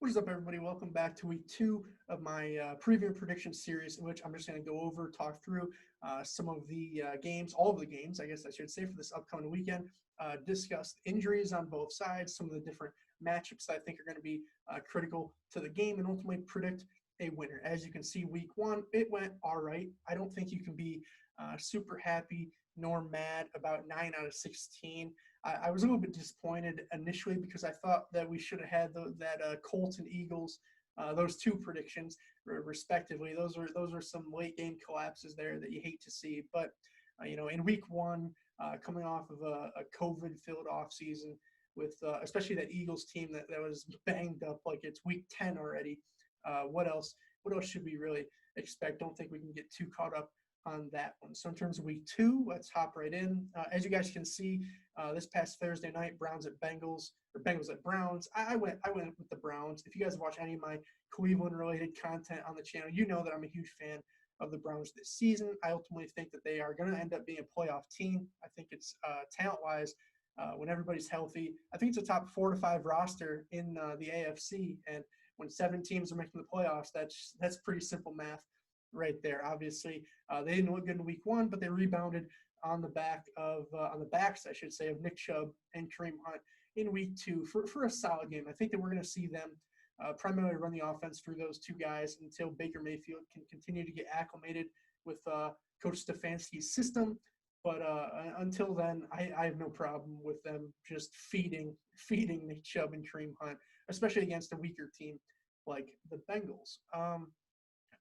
What is up, everybody? Welcome back to week two of my preview and prediction series, in which I'm just going to go over, talk through some of the games, all of the games, I guess I should say, for this upcoming weekend. Discuss injuries on both sides, some of the different matchups that I think are going to be critical to the game, and ultimately predict a winner. As you can see, week one, it went all right. I don't think you can be super happy nor mad about 9 out of 16. I was a little bit disappointed initially because I thought that we should have had that Colts and Eagles, those two predictions respectively. Those are some late game collapses there that you hate to see. But in week one, coming off of a COVID-filled offseason with especially that Eagles team that was banged up like it's week 10 already. What else? What else should we really expect? Don't think we can get too caught up on that one. So in terms of week two, let's hop right in. As you guys can see, this past Thursday night, Browns at Bengals or Bengals at Browns. I went with the Browns. If you guys watch any of my Cleveland related content on the channel, you know that I'm a huge fan of the Browns this season. I ultimately think that they are going to end up being a playoff team. I think it's talent wise. When everybody's healthy, I think it's a top 4 to 5 roster in the AFC. And when 7 teams are making the playoffs, that's pretty simple math right there. Obviously, they didn't look good in week one, but they rebounded on the backs, I should say, of Nick Chubb and Kareem Hunt in week two for a solid game. I think that we're going to see them primarily run the offense through those two guys until Baker Mayfield can continue to get acclimated with Coach Stefanski's system. But until then, I have no problem with them just feeding Nick Chubb and Kareem Hunt, especially against a weaker team like the Bengals.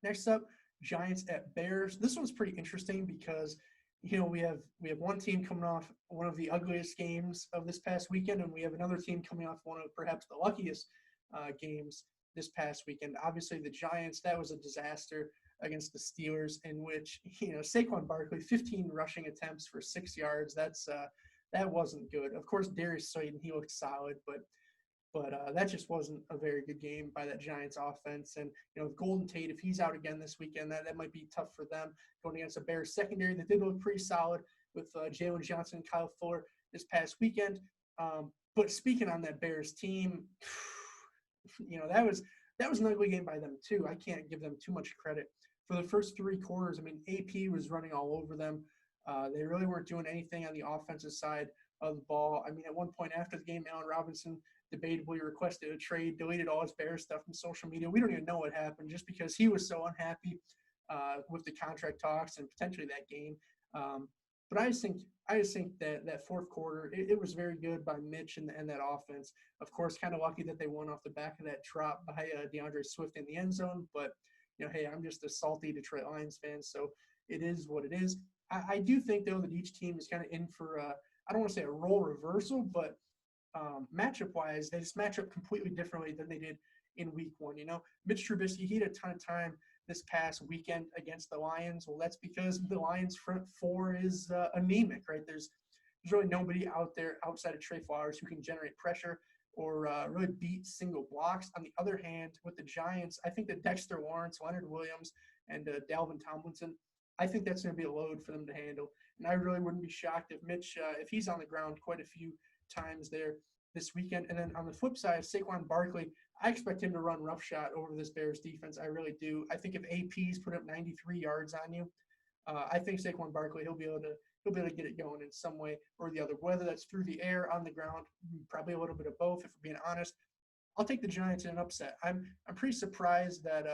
Next up, Giants at Bears. This one's pretty interesting because we have one team coming off one of the ugliest games of this past weekend, and we have another team coming off one of perhaps the luckiest games this past weekend. Obviously, the Giants, that was a disaster against the Steelers, in which Saquon Barkley, 15 rushing attempts for 6 yards. That wasn't good. Of course, Darius Slayton, he looked solid, but that just wasn't a very good game by that Giants offense. And, with Golden Tate, if he's out again this weekend, that might be tough for them going against a Bears secondary that did look pretty solid with Jalen Johnson and Kyle Fuller this past weekend. But speaking on that Bears team, that was an ugly game by them too. I can't give them too much credit. For the first 3 quarters, I mean, AP was running all over them. They really weren't doing anything on the offensive side of the ball. I mean, at one point after the game, Allen Robinson debatably requested a trade, deleted all his Bears stuff from social media. We don't even know what happened just because he was so unhappy with the contract talks and potentially that game. But I just think that fourth quarter, it was very good by Mitch and that offense. Of course, kind of lucky that they won off the back of that drop by DeAndre Swift in the end zone. But, hey, I'm just a salty Detroit Lions fan, so it is what it is. I do think, though, that each team is kind of in for, I don't want to say a role reversal, but matchup-wise, they just match up completely differently than they did in week one. Mitch Trubisky, he had a ton of time this past weekend against the Lions. Well, that's because the Lions' front four is anemic, right? There's really nobody out there outside of Trey Flowers who can generate pressure or really beat single blocks. On the other hand, with the Giants, I think that Dexter Lawrence, Leonard Williams, and Dalvin Tomlinson, I think that's going to be a load for them to handle. And I really wouldn't be shocked if Mitch, if he's on the ground quite a few times there this weekend. And then on the flip side, Saquon Barkley, I expect him to run roughshod over this Bears defense. I really do. I think if AP's put up 93 yards on you, I think Saquon Barkley, he'll be able to get it going in some way or the other, whether that's through the air, on the ground, probably a little bit of both, if we're being honest. I'll take the Giants in an upset. I'm pretty surprised that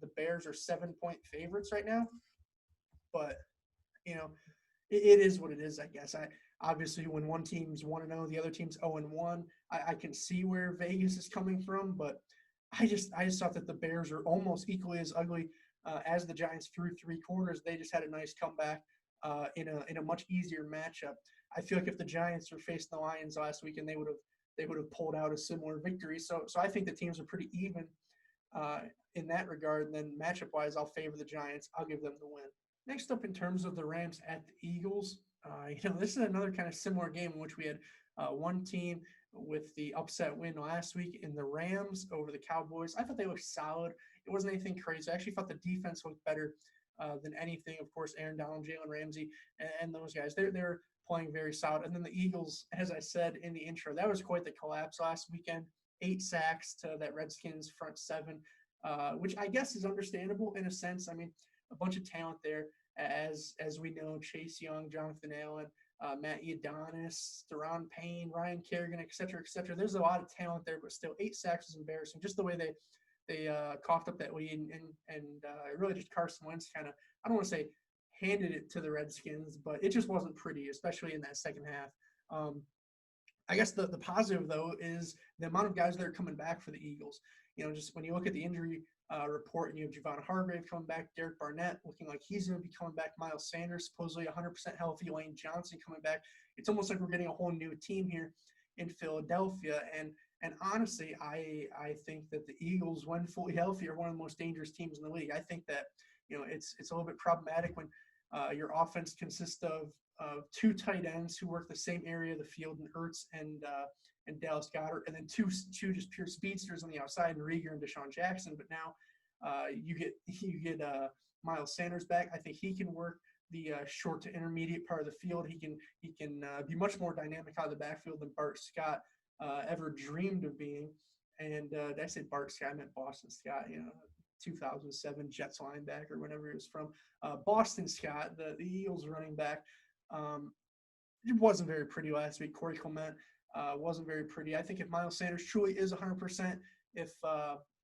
the Bears are 7-point favorites right now, but it is what it is, I guess. Obviously, when one team's 1-0, the other team's 0-1, I can see where Vegas is coming from, but I just thought that the Bears are almost equally as ugly as the Giants through 3 quarters. They just had a nice comeback in a much easier matchup. I feel like if the Giants were facing the Lions last weekend, they would have pulled out a similar victory. So I think the teams are pretty even in that regard. And then matchup-wise, I'll favor the Giants. I'll give them the win. Next up, in terms of the Rams at the Eagles, this is another kind of similar game in which we had one team with the upset win last week in the Rams over the Cowboys. I thought they looked solid. It wasn't anything crazy. I actually thought the defense looked better than anything. Of course, Aaron Donald, Jalen Ramsey, and those guys, they're playing very solid. And then the Eagles, as I said in the intro, that was quite the collapse last weekend 8 sacks to that Redskins front seven, which I guess is understandable in a sense. I mean, a bunch of talent there, as we know, Chase Young, Jonathan Allen, Matt Iodonis, Deron Payne, Ryan Kerrigan, et cetera, et cetera. There's a lot of talent there, but still 8 sacks is embarrassing. Just the way they coughed up that lead, and really just Carson Wentz kind of, I don't want to say handed it to the Redskins, but it just wasn't pretty, especially in that second half. I guess the positive, though, is the amount of guys that are coming back for the Eagles. Just when you look at the injury report, and you have Javon Hargrave coming back, Derek Barnett looking like he's going to be coming back, Miles Sanders supposedly 100% healthy, Lane Johnson coming back. It's almost like we're getting a whole new team here in Philadelphia. And honestly, I think that the Eagles, when fully healthy, are one of the most dangerous teams in the league. I think that it's a little bit problematic when your offense consists of 2 tight ends who work the same area of the field, in Ertz and Dallas Goedert, and then two just pure speedsters on the outside, in Rieger and Deshaun Jackson. But now you get Miles Sanders back. I think he can work the short to intermediate part of the field. He can be much more dynamic out of the backfield than Bart Scott ever dreamed of being. And did I say Bart Scott? I meant Boston Scott. 2007 Jets linebacker, whenever he was from. Boston Scott, the Eagles running back. It wasn't very pretty last week. Corey Clement wasn't very pretty. I think if Miles Sanders truly is 100%, if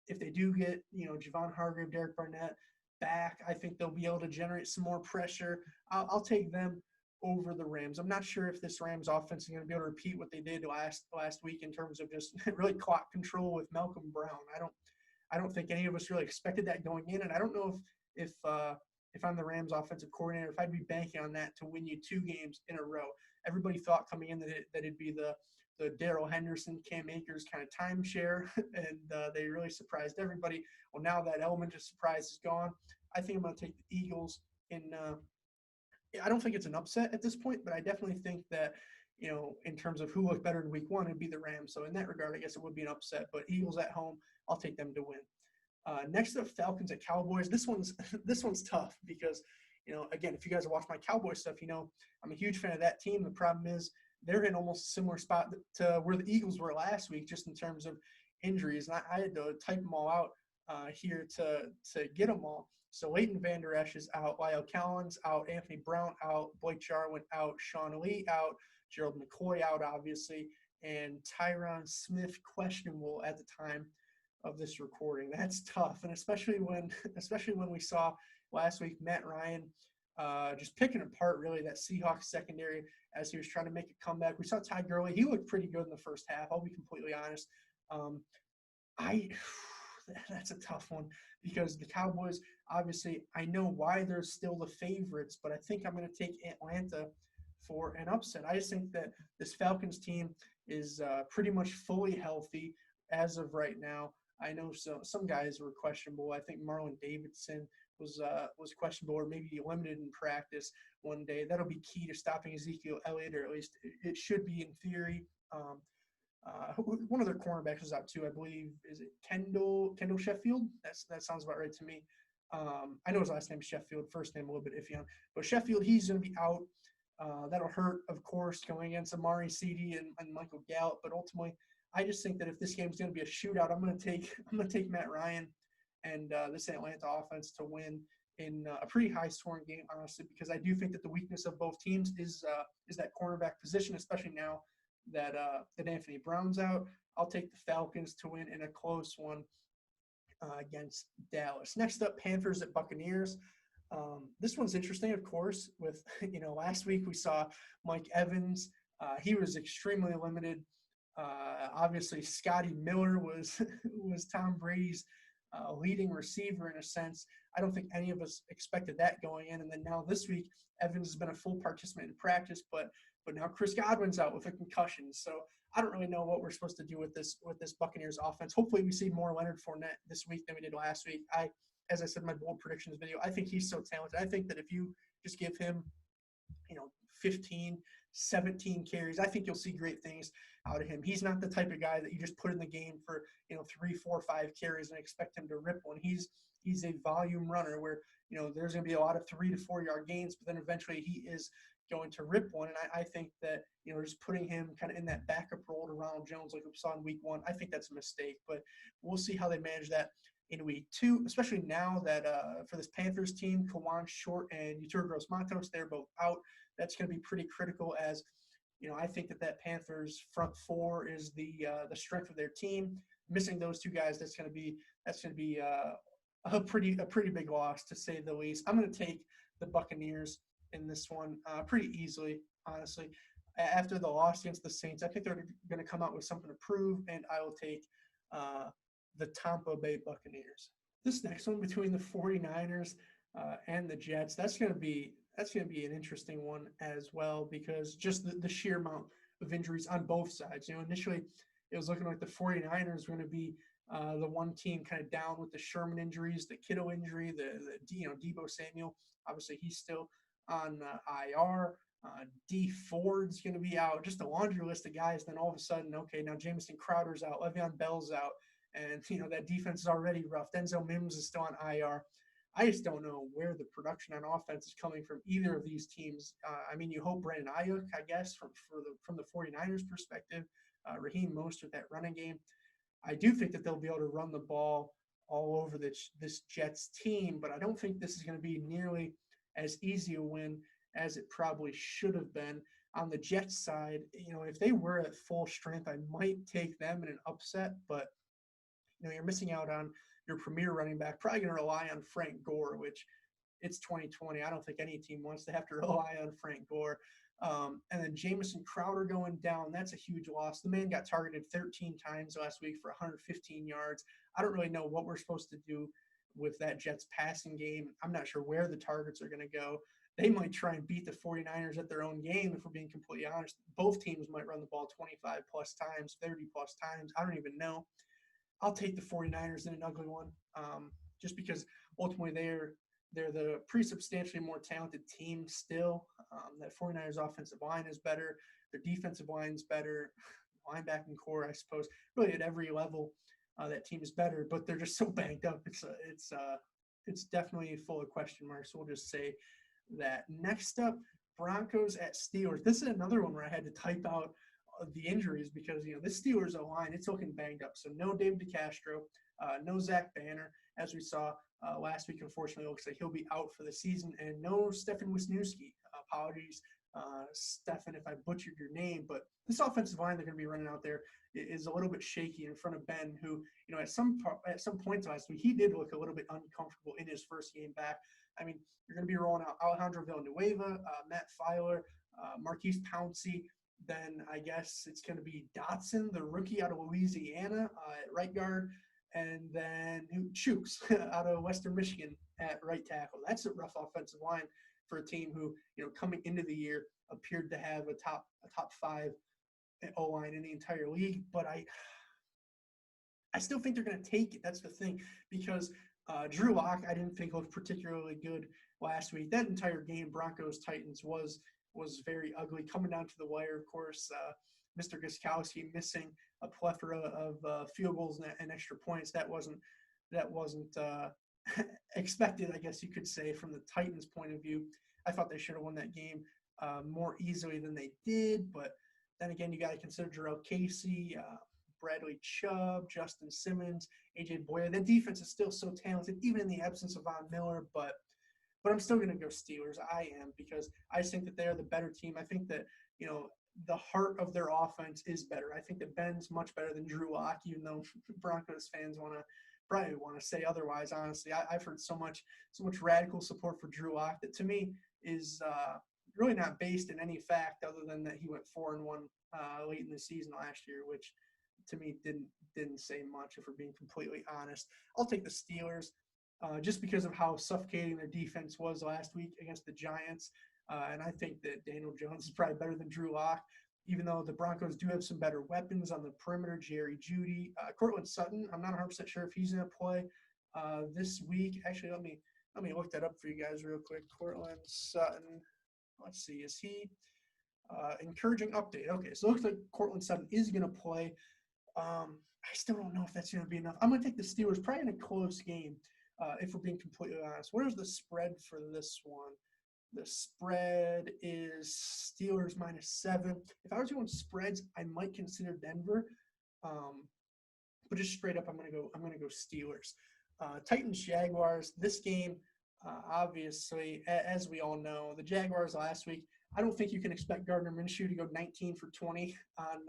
they do get Javon Hargrave, Derek Barnett back, I think they'll be able to generate some more pressure. I'll take them over the Rams. I'm not sure if this Rams offense is going to be able to repeat what they did last week in terms of just really clock control with Malcolm Brown. I don't think any of us really expected that going in, and I don't know if I'm the Rams offensive coordinator, if I'd be banking on that to win you 2 games in a row. Everybody thought coming in that it'd be the Darrell Henderson, Cam Akers kind of timeshare, and they really surprised everybody. Well, now that element of surprise is gone. I think I'm going to take the Eagles in. I don't think it's an upset at this point, but I definitely think that in terms of who looked better in week 1, it'd be the Rams. So in that regard, I guess it would be an upset. But Eagles at home, I'll take them to win. Next up, Falcons at Cowboys. This one's tough because, again, if you guys watch my Cowboys stuff, I'm a huge fan of that team. The problem is they're in almost a similar spot to where the Eagles were last week, just in terms of injuries. And I had to type them all out here to get them all. So Leighton Vander Esch is out, Lyle Collins out, Anthony Brown out, Blake Jarwin out, Sean Lee out, Gerald McCoy out, obviously, and Tyron Smith questionable at the time of this recording. That's tough, and especially when we saw last week Matt Ryan just picking apart really that Seahawks secondary as he was trying to make a comeback. We saw Ty Gurley; he looked pretty good in the first half. I'll be completely honest. That's a tough one because the Cowboys, obviously, I know why they're still the favorites, but I think I'm going to take Atlanta for an upset. I just think that this Falcons team is pretty much fully healthy as of right now. I know some guys were questionable. I think Marlon Davidson was questionable or maybe limited in practice one day. That'll be key to stopping Ezekiel Elliott, or at least it should be in theory. One of their cornerbacks is out too, I believe. Is it Kendall Sheffield? That sounds about right to me. I know his last name is Sheffield, first name a little bit iffy on. But Sheffield, he's going to be out. That'll hurt, of course, going against Amari Seedy and Michael Gallup. But ultimately, I just think that if this game is going to be a shootout, I'm going to take Matt Ryan and this Atlanta offense to win in a pretty high-scoring game, honestly, because I do think that the weakness of both teams is that cornerback position, especially now that Anthony Brown's out. I'll take the Falcons to win in a close one against Dallas. Next up, Panthers at Buccaneers. This one's interesting, of course, with, last week we saw Mike Evans. He was extremely limited. Obviously, Scotty Miller was Tom Brady's leading receiver in a sense. I don't think any of us expected that going in. And then now this week, Evans has been a full participant in practice, but now Chris Godwin's out with a concussion. So I don't really know what we're supposed to do with this Buccaneers offense. Hopefully we see more Leonard Fournette this week than we did last week. As I said in my bold predictions video, I think he's so talented. I think that if you just give him, 15, 17 carries, I think you'll see great things. out of him. He's not the type of guy that you just put in the game for 3, 4, 5 carries and expect him to rip one. He's a volume runner where there's going to be a lot of 3 to 4 yard gains, but then eventually he is going to rip one. And I think that just putting him kind of in that backup role to Ronald Jones like we saw in week 1, I think that's a mistake. But we'll see how they manage that in week 2, especially now that for this Panthers team, Kawan Short and Yetur Gross-Matos, they're both out. That's going to be pretty critical as I think that Panthers front 4 is the strength of their team. Missing those 2 guys, that's going to be a pretty big loss, to say the least. I'm going to take the Buccaneers in this one pretty easily, honestly. After the loss against the Saints, I think they're going to come out with something to prove, and I will take the Tampa Bay Buccaneers. This next one between the 49ers and the Jets, that's going to be an interesting one as well, because just the sheer amount of injuries on both sides. Initially it was looking like the 49ers were going to be the one team kind of down with the Sherman injuries, the Kittle injury, the Deebo Samuel. Obviously, he's still on IR. D Ford's going to be out. Just a laundry list of guys. Then all of a sudden, okay, now Jamison Crowder's out, Le'Veon Bell's out, and that defense is already rough. Denzel Mims is still on IR. I just don't know where the production on offense is coming from either of these teams. You hope Brandon Ayuk, I guess, from the 49ers perspective, Raheem Mostert, that running game. I do think that they'll be able to run the ball all over this Jets team, but I don't think this is going to be nearly as easy a win as it probably should have been. On the Jets side, if they were at full strength, I might take them in an upset, but you're missing out on your premier running back, probably going to rely on Frank Gore, which it's 2020. I don't think any team wants to have to rely on Frank Gore. And then Jamison Crowder going down, that's a huge loss. The man got targeted 13 times last week for 115 yards. I don't really know what we're supposed to do with that Jets passing game. I'm not sure where the targets are going to go. They might try and beat the 49ers at their own game, if we're being completely honest. Both teams might run the ball 25 plus times, 30 plus times. I don't even know. I'll take the 49ers in an ugly one, just because ultimately they're the pretty substantially more talented team still. That 49ers offensive line is better. Their defensive line is better. Linebacking core, I suppose, really at every level, that team is better. But they're just so banged up. It's definitely full of question marks. So we'll just say that. Next up, Broncos at Steelers. This is another one where I had to type out the injuries because this Steelers line, it's looking banged up. So no David DeCastro, no Zach Banner, as we saw last week. Unfortunately, it looks like he'll be out for the season, and no Stefan Wisniewski. Apologies, Stefan, if I butchered your name, but this offensive line they're going to be running out there is a little bit shaky in front of Ben, who at some points last week he did look a little bit uncomfortable in his first game back. You're going to be rolling out Alejandro Villanueva, Matt Filer, Marquise Pouncey. Then I guess it's going to be Dotson, the rookie out of Louisiana at right guard, and then Chooks out of Western Michigan at right tackle. That's a rough offensive line for a team who, coming into the year appeared to have a top 5 O-line in the entire league. But I still think they're going to take it. That's the thing, because Drew Lock, I didn't think looked particularly good last week. That entire game, Broncos-Titans, was very ugly. Coming down to the wire, of course, Mr. Gostkowski missing a plethora of field goals and extra points. That wasn't expected, I guess you could say, from the Titans' point of view. I thought they should have won that game more easily than they did. But then again, you got to consider Jarrell Casey, Bradley Chubb, Justin Simmons, AJ Boyer. That defense is still so talented, even in the absence of Von Miller. But I'm still going to go Steelers. I am, because I think that they're the better team. I think that, the heart of their offense is better. I think that Ben's much better than Drew Lock, even though Broncos fans probably want to say otherwise. Honestly, I've heard so much radical support for Drew Lock that to me is really not based in any fact other than that he went 4-1 late in the season last year, which to me didn't say much, if we're being completely honest. I'll take the Steelers. Just because of how suffocating their defense was last week against the Giants. And I think that Daniel Jones is probably better than Drew Lock, even though the Broncos do have some better weapons on the perimeter. Jerry Jeudy, Courtland Sutton, I'm not 100% sure if he's going to play this week. Actually, let me look that up for you guys real quick. Courtland Sutton, let's see, is he Encouraging update. Okay, so it looks like Cortland Sutton is going to play. I still don't know if that's going to be enough. I'm going to take the Steelers probably in a close game, if we're being completely honest. What is the spread for this one? The spread is Steelers -7. If I was going spreads, I might consider Denver, but just straight up, I'm going to go Steelers. Titans Jaguars. This game, obviously, as we all know, the Jaguars last week. I don't think you can expect Gardner Minshew to go 19 for 20 on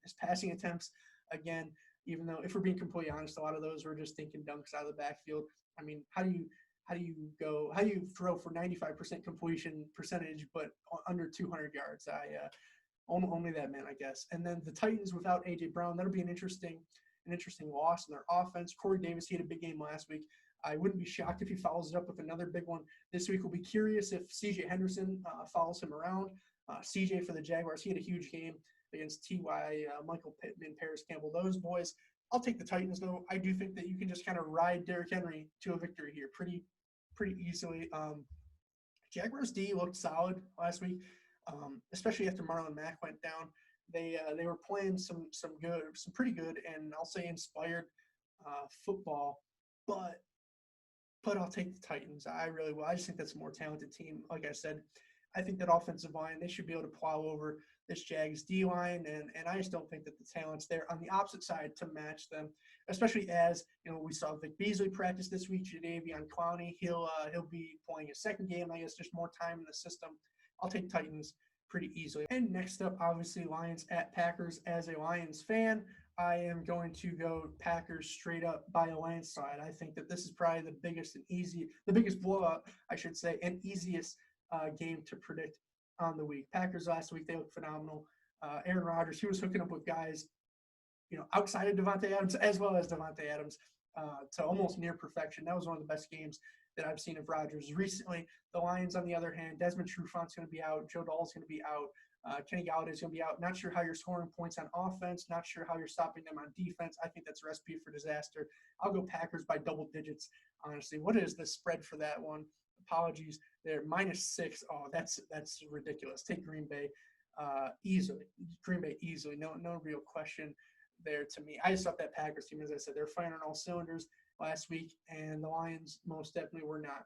his passing attempts again. Even though, if we're being completely honest, a lot of those were just thinking dunks out of the backfield. I mean, how do you throw for 95% completion percentage but under 200 yards? Only that man, I guess. And then the Titans without AJ Brown, that'll be an interesting loss in their offense. Corey Davis, he had a big game last week. I wouldn't be shocked if he follows it up with another big one this week. We'll be curious if CJ Henderson follows him around. CJ for the Jaguars, he had a huge game against T.Y., Michael Pittman, Paris Campbell, those boys. I'll take the Titans, though. I do think that you can just kind of ride Derrick Henry to a victory here pretty easily. Jaguars D looked solid last week, especially after Marlon Mack went down. They were playing some pretty good, and I'll say inspired football, but I'll take the Titans. I really will. I just think that's a more talented team. Like I said, I think that offensive line, they should be able to plow over this Jags D line, and I just don't think that the talent's there on the opposite side to match them. Especially as we saw Vic Beasley practice this week. Jadeveon Clowney, he'll be playing his second game. I guess there's more time in the system. I'll take Titans pretty easily. And next up, obviously, Lions at Packers. As a Lions fan, I am going to go Packers straight up by a landslide. I think that this is probably the biggest blowout, I should say, and easiest game to predict on the week. Packers last week, they looked phenomenal. Aaron Rodgers, he was hooking up with guys, outside of Davante Adams as well as Davante Adams to almost near perfection. That was one of the best games that I've seen of Rodgers recently. The Lions, on the other hand, Desmond Trufant's going to be out. Joe Dahl's going to be out. Kenny Galladay is going to be out. Not sure how you're scoring points on offense. Not sure how you're stopping them on defense. I think that's a recipe for disaster. I'll go Packers by double digits, honestly. What is the spread for that one? Apologies. They're -6. Oh, that's ridiculous. Take Green Bay easily. Green Bay easily. No real question there to me. I just thought that Packers team, as I said, they're firing on all cylinders last week, and the Lions most definitely were not.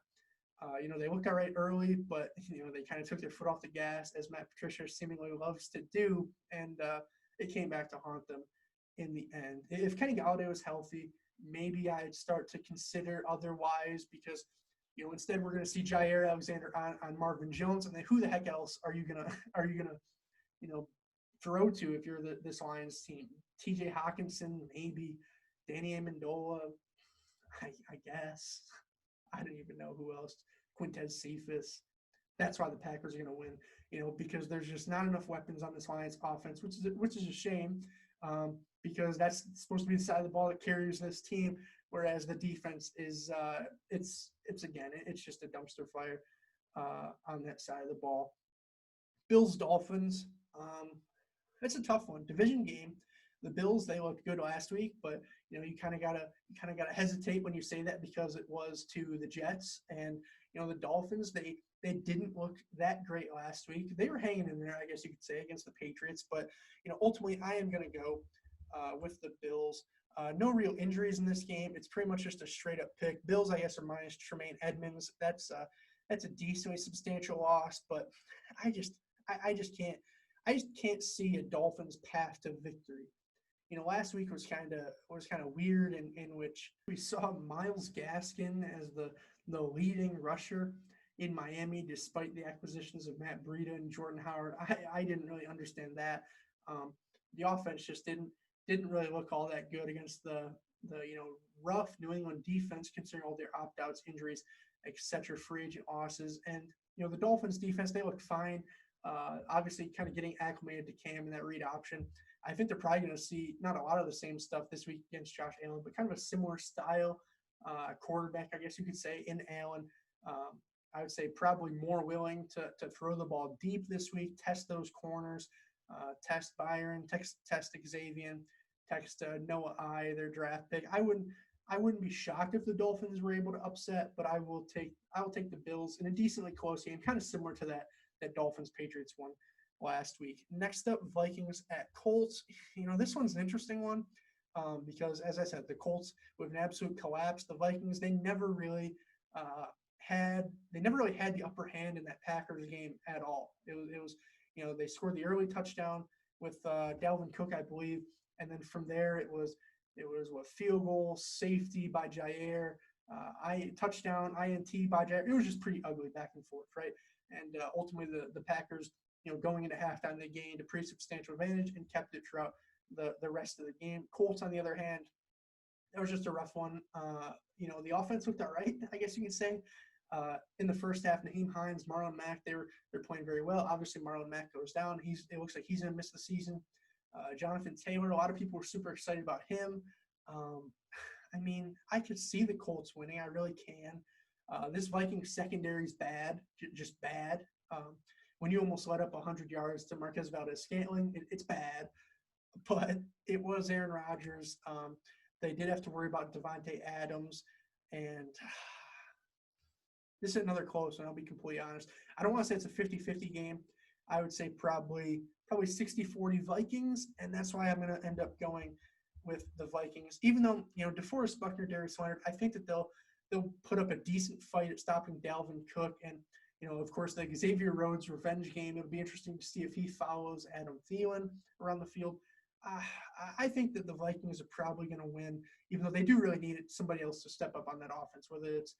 They looked all right early, but they kind of took their foot off the gas, as Matt Patricia seemingly loves to do, and it came back to haunt them in the end. If Kenny Galladay was healthy, maybe I'd start to consider otherwise, because instead we're going to see Jair Alexander on Marvin Jones, and then who the heck else are you gonna throw to if you're this Lions team? T.J. Hawkinson, maybe Danny Amendola, I guess. I don't even know who else. Quintez Cephas. That's why the Packers are going to win, because there's just not enough weapons on this Lions offense, which is a shame, because that's supposed to be the side of the ball that carries this team, whereas the defense is it's just a dumpster fire on that side of the ball. Bills Dolphins. It's a tough one. Division game. The Bills, they looked good last week, but you kind of gotta hesitate when you say that, because it was to the Jets. And the Dolphins, they didn't look that great last week. They were hanging in there, I guess you could say, against the Patriots. But ultimately, I am gonna go with the Bills. No real injuries in this game. It's pretty much just a straight up pick. Bills, I guess, are minus Tremaine Edmonds. That's a decently substantial loss, but I just can't see a Dolphins path to victory. Last week was kind of weird, in which we saw Myles Gaskin as the leading rusher in Miami, despite the acquisitions of Matt Breida and Jordan Howard. I didn't really understand that. The offense just didn't really look all that good against the rough New England defense, considering all their opt-outs, injuries, etc., free agent losses. And the Dolphins defense, they looked fine. Obviously, kind of getting acclimated to Cam and that read option. I think they're probably going to see not a lot of the same stuff this week against Josh Allen, but kind of a similar style quarterback, I guess you could say, in Allen. I would say probably more willing to throw the ball deep this week, test those corners, test Byron, test Xavier, test Noah I, their draft pick. I wouldn't be shocked if the Dolphins were able to upset, but I will take the Bills in a decently close game, kind of similar to that Dolphins-Patriots one last week. Next up, Vikings at Colts. This one's an interesting one because, as I said, the Colts with an absolute collapse. The Vikings, they never really had the upper hand in that Packers game at all. It was they scored the early touchdown with Dalvin Cook, I believe, and then from there it was what, field goal, safety by Jair, touchdown, INT by Jair. It was just pretty ugly back and forth, right? And ultimately the Packers, going into halftime, they gained a pretty substantial advantage and kept it throughout the rest of the game. Colts, on the other hand, that was just a rough one. The offense looked all right, I guess you could say. In the first half, Nyheim Hines, Marlon Mack, they're playing very well. Obviously, Marlon Mack goes down. It looks like he's going to miss the season. Jonathan Taylor, a lot of people were super excited about him. I could see the Colts winning. I really can. This Vikings secondary is bad, just bad. When you almost let up 100 yards to Marquez Valdes-Scantling, it's bad. But it was Aaron Rodgers. They did have to worry about Devontae Adams. And this is another close one, I'll be completely honest. I don't want to say it's a 50-50 game. I would say probably 60-40 Vikings, and that's why I'm going to end up going with the Vikings. Even though, DeForest Buckner, Darius Leonard, I think that they'll put up a decent fight at stopping Dalvin Cook. And, of course, the Xavier Rhodes revenge game, it'll be interesting to see if he follows Adam Thielen around the field. I think that the Vikings are probably going to win, even though they do really need somebody else to step up on that offense, whether it's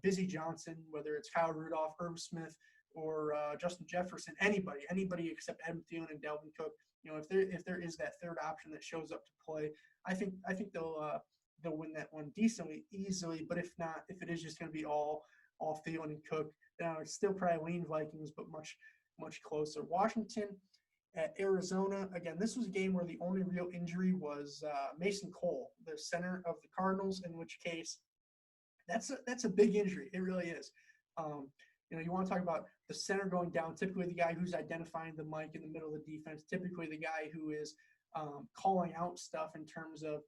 Busy Johnson, whether it's Kyle Rudolph, Irv Smith, or Justin Jefferson, anybody except Adam Thielen and Dalvin Cook. If there is that third option that shows up to play, I think they'll win that one decently, easily. But if not, if it is just going to be all Thielen and Cook, then I would still probably lean Vikings, but much closer. Washington at Arizona. Again, this was a game where the only real injury was Mason Cole, the center of the Cardinals, in which case that's a big injury. It really is. You want to talk about the center going down, typically the guy who's identifying the mic in the middle of the defense, typically the guy who is calling out stuff in terms of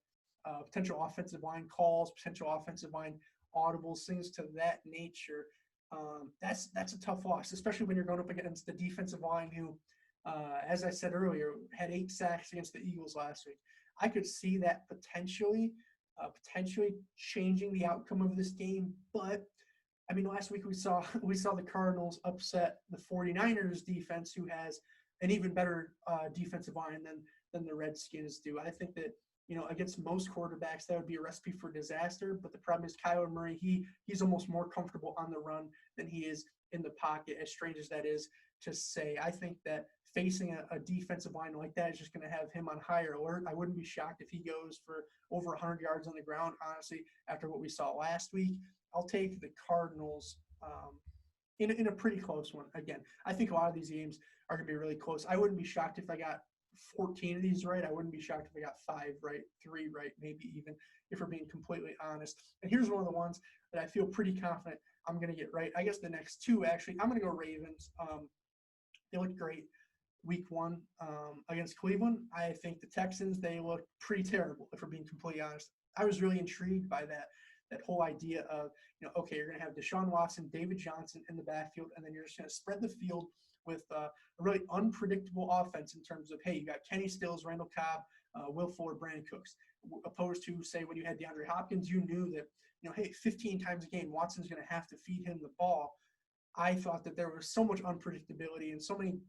potential offensive line calls, potential offensive line audibles, things to that nature. That's a tough loss, especially when you're going up against the defensive line who, as I said earlier, had 8 sacks against the Eagles last week. I could see that potentially changing the outcome of this game. But, last week we saw the Cardinals upset the 49ers defense, who has an even better defensive line than the Redskins do. I think that, against most quarterbacks, that would be a recipe for disaster. But the problem is Kyler Murray, he's almost more comfortable on the run than he is in the pocket, as strange as that is to say. I think that facing a defensive line like that is just going to have him on higher alert. I wouldn't be shocked if he goes for over 100 yards on the ground, honestly, after what we saw last week. I'll take the Cardinals in a pretty close one. Again, I think a lot of these games are going to be really close. I wouldn't be shocked if I got 14 of these right. I wouldn't be shocked if I got 5 right, 3 right, maybe even, if we're being completely honest. And here's one of the ones that I feel pretty confident I'm going to get right. I guess the next 2, actually, I'm going to go Ravens. They looked great week 1 against Cleveland. I think the Texans, they look pretty terrible, if we're being completely honest. I was really intrigued by that whole idea of, okay, you're going to have Deshaun Watson, David Johnson in the backfield, and then you're just going to spread the field with a really unpredictable offense in terms of, hey, you got Kenny Stills, Randall Cobb, Will Fuller, Brandon Cooks, opposed to, say, when you had DeAndre Hopkins, you knew that, hey, 15 times a game, Watson's going to have to feed him the ball. I thought that there was so much unpredictability and so many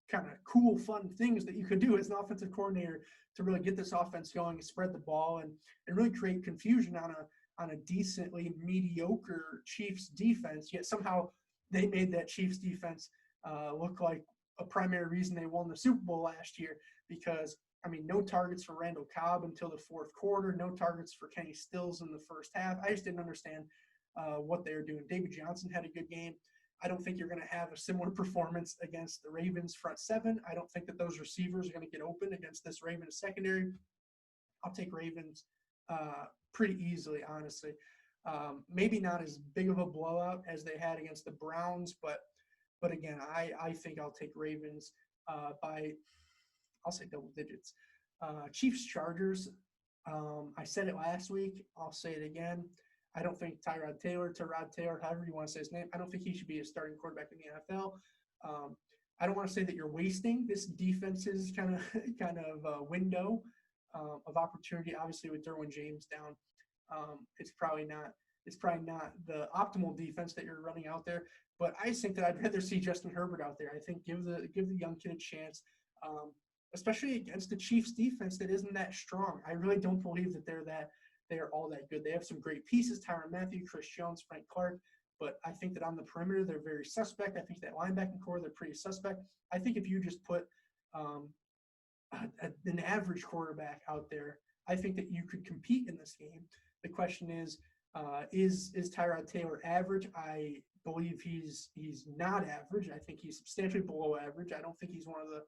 kind of cool, fun things that you could do as an offensive coordinator to really get this offense going and spread the ball and really create confusion on a decently mediocre Chiefs defense. Yet somehow they made that Chiefs defense look like a primary reason they won the Super Bowl last year, because, no targets for Randall Cobb until the fourth quarter, no targets for Kenny Stills in the first half. I just didn't understand what they were doing. David Johnson had a good game. I don't think you're going to have a similar performance against the Ravens front 7. I don't think that those receivers are going to get open against this Ravens secondary. I'll take Ravens pretty easily, honestly. Maybe not as big of a blowout as they had against the Browns, but again, I think I'll take Ravens by, I'll say, double digits. Chiefs-Chargers, I said it last week. I'll say it again. I don't think Tyrod Taylor, however you want to say his name, I don't think he should be a starting quarterback in the NFL. I don't want to say that you're wasting this defense's kind of window of opportunity. Obviously, with Derwin James down, it's probably not the optimal defense that you're running out there. But I think that I'd rather see Justin Herbert out there. I think give the young kid a chance, especially against the Chiefs defense that isn't that strong. I really don't believe that they are all that good. They have some great pieces: Tyrann Mathieu, Chris Jones, Frank Clark. But I think that on the perimeter, they're very suspect. I think that linebacking core, they're pretty suspect. I think if you just put an average quarterback out there, I think that you could compete in this game. The question is Tyrod Taylor average? I believe he's not average. I think he's substantially below average. I don't think he's one of the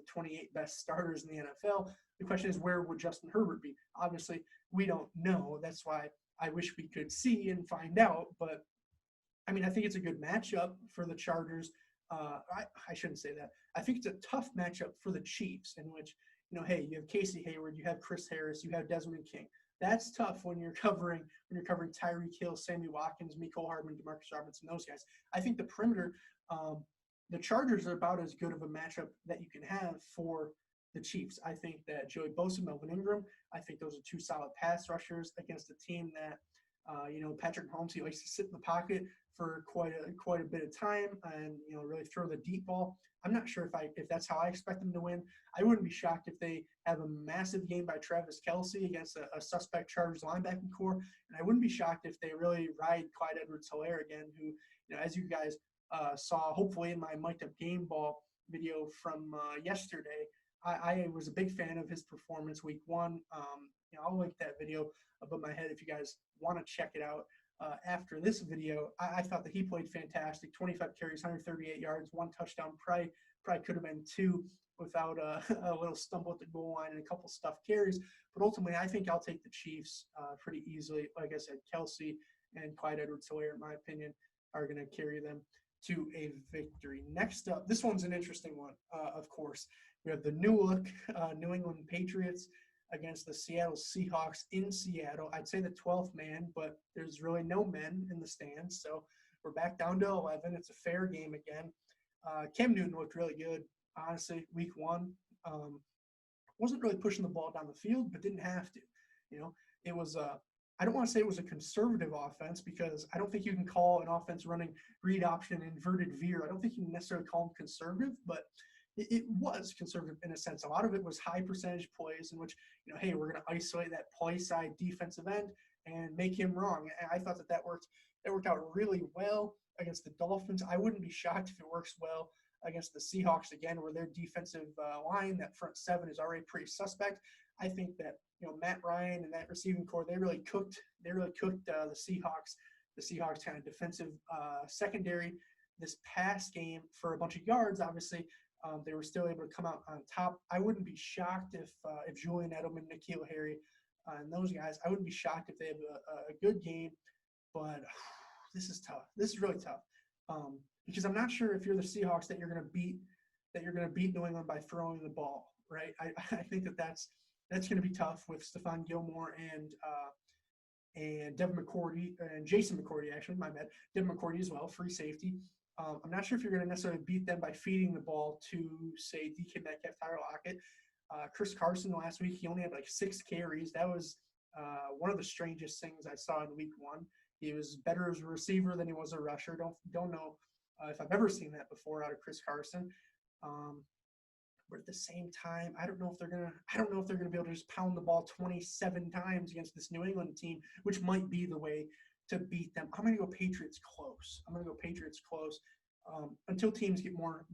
28 best starters in the NFL. The question is, where would Justin Herbert be? Obviously, we don't know. That's why I wish we could see and find out. But I mean, I think it's a good matchup for the Chargers. I shouldn't say that. I think it's a tough matchup for the Chiefs, in which, hey, you have Casey Hayward, you have Chris Harris, you have Desmond King. That's tough when you're covering Tyreek Hill, Sammy Watkins, Mecole Hardman, Demarcus Robinson, those guys. I think the perimeter, the Chargers are about as good of a matchup that you can have for the Chiefs. I think that Joey Bosa, Melvin Ingram, I think those are two solid pass rushers against a team that, Patrick Mahomes, he likes to sit in the pocket for quite a bit of time and, really throw the deep ball. I'm not sure if that's how I expect them to win. I wouldn't be shocked if they have a massive game by Travis Kelce against a suspect Chargers linebacking core. And I wouldn't be shocked if they really ride Clyde Edwards-Helaire again, who, as you guys saw, hopefully in my mic'd up game ball video from yesterday, I was a big fan of his performance week one. I'll link that video above my head if you guys want to check it out. After this video, I thought that he played fantastic. 25 carries, 138 yards, 1 touchdown. Probably could have been 2 without a little stumble at the goal line and a couple stuffed carries. But ultimately, I think I'll take the Chiefs pretty easily. Like I said, Kelce and Clyde Edwards-Helaire, in my opinion, are going to carry them to a victory. Next up, this one's an interesting one, of course. We have the new New England Patriots against the Seattle Seahawks in Seattle. I'd say the 12th man, but there's really no men in the stands. So we're back down to 11. It's a fair game again. Cam Newton looked really good, honestly, week one. Wasn't really pushing the ball down the field, but didn't have to. It was I don't want to say it was a conservative offense, because I don't think you can call an offense running read option inverted veer. I don't think you can necessarily call them conservative, but it was conservative in a sense. A lot of it was high percentage plays in which, hey, we're going to isolate that play side defensive end and make him wrong. And I thought that worked out really well against the Dolphins. I wouldn't be shocked if it works well against the Seahawks again, where their defensive line, that front seven, is already pretty suspect. I think that, Matt Ryan and that receiving core, they really cooked the Seahawks. The Seahawks kind of defensive secondary this past game for a bunch of yards, obviously. They were still able to come out on top. I wouldn't be shocked if Julian Edelman, N'Keal Harry, and those guys, I wouldn't be shocked if they have a good game. But this is tough. This is really tough because I'm not sure if you're the Seahawks that you're going to beat New England by throwing the ball, right? I think that's going to be tough with Stephon Gilmore and Devin McCourty and Jason McCourty, actually, my bad. Devin McCourty as well, free safety. I'm not sure if you're going to necessarily beat them by feeding the ball to, say, DK Metcalf, Tyler Lockett. Chris Carson last week, he only had like 6 carries. That was one of the strangest things I saw in week one. He was better as a receiver than he was a rusher. Don't know if I've ever seen that before out of Chris Carson. But at the same time, I don't know if they're gonna be able to just pound the ball 27 times against this New England team, which might be the way to beat them. I'm going to go Patriots close. Until teams get more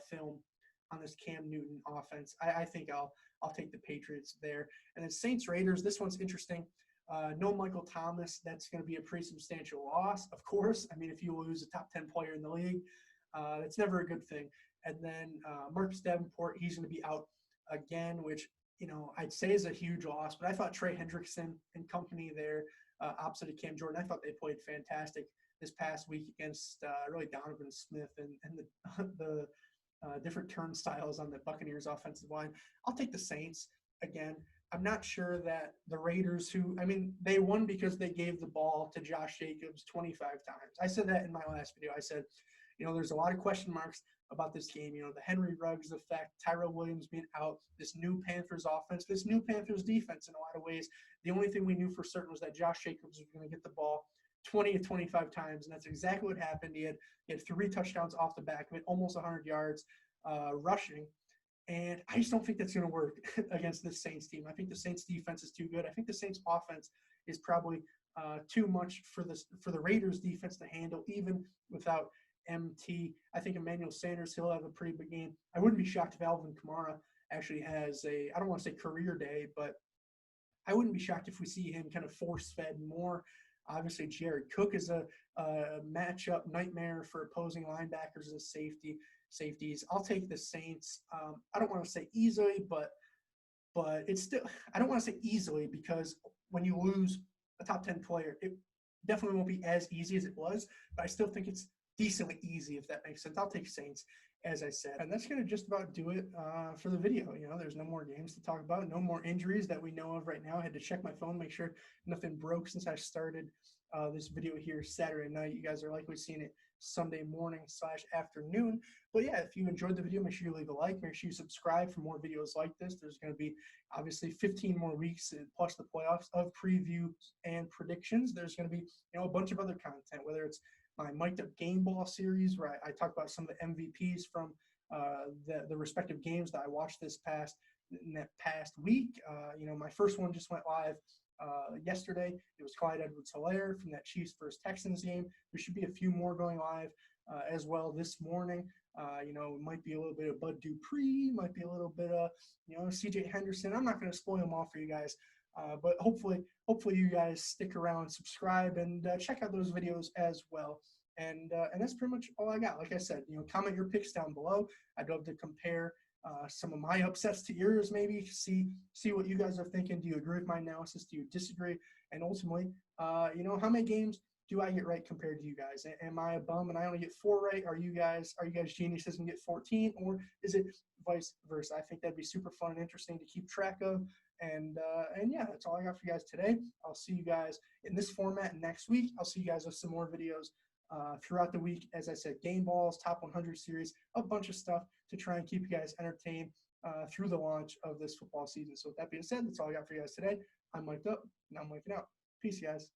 film on this Cam Newton offense. I think I'll take the Patriots there. And then Saints Raiders. This one's interesting. No Michael Thomas. That's going to be a pretty substantial loss, of course. I mean, if you lose a top 10 player in the league, that's never a good thing. And then Marcus Davenport, he's going to be out again, which I'd say is a huge loss. But I thought Trey Hendrickson and company there, opposite of Cam Jordan, I thought they played fantastic this past week against really Donovan Smith and the different turnstiles on the Buccaneers offensive line. I'll take the Saints again. I'm not sure that the Raiders, they won because they gave the ball to Josh Jacobs 25 times. I said that in my last video. I said, There's a lot of question marks about this game. The Henry Ruggs effect, Tyrell Williams being out, this new Panthers offense, this new Panthers defense in a lot of ways. The only thing we knew for certain was that Josh Jacobs was going to get the ball 20 to 25 times, and that's exactly what happened. He had 3 touchdowns off the back of it, almost 100 yards rushing. And I just don't think that's going to work against this Saints team. I think the Saints defense is too good. I think the Saints offense is probably too much for the Raiders defense to handle, even without MT. I think Emmanuel Sanders, he'll have a pretty big game. I wouldn't be shocked if Alvin Kamara actually has I don't want to say career day, but I wouldn't be shocked if we see him kind of force-fed more. Obviously, Jared Cook is a matchup nightmare for opposing linebackers and safeties. I'll take the Saints. I don't want to say easily, but it's still – I don't want to say easily because when you lose a top 10 player, it definitely won't be as easy as it was, but I still think it's decently easy, if that makes sense. I'll take Saints, as I said. And that's going to just about do it for the video. There's no more games to talk about, no more injuries that we know of right now. I had to check my phone, make sure nothing broke since I started this video here Saturday night. You guys are likely seeing it Sunday morning / afternoon. But yeah, if you enjoyed the video, make sure you leave a like. Make sure you subscribe for more videos like this. There's going to be obviously 15 more weeks plus the playoffs of previews and predictions. There's going to be a bunch of other content, whether it's my Mic'd Up Game Ball series, where I talk about some of the MVPs from the respective games that I watched that past week. My first one just went live yesterday. It was Clyde Edwards-Helaire from that Chiefs versus Texans game. There should be a few more going live as well this morning. It might be a little bit of Bud Dupree, might be a little bit of CJ Henderson. I'm not going to spoil them all for you guys. But hopefully you guys stick around, subscribe, and check out those videos as well. And that's pretty much all I got. Like I said, comment your picks down below. I'd love to compare some of my upsets to yours, maybe see what you guys are thinking. Do you agree with my analysis? Do you disagree? And ultimately, how many games do I get right compared to you guys? Am I a bum and I only get 4 right? Are you guys geniuses and get 14, or is it vice versa? I think that'd be super fun and interesting to keep track of. And yeah, that's all I got for you guys today. I'll see you guys in this format next week. I'll see you guys with some more videos throughout the week. As I said, game balls, top 100 series, a bunch of stuff to try and keep you guys entertained through the launch of this football season. So with that being said, that's all I got for you guys today. I'm mic'd up, and I'm mic'ing out. Peace, guys.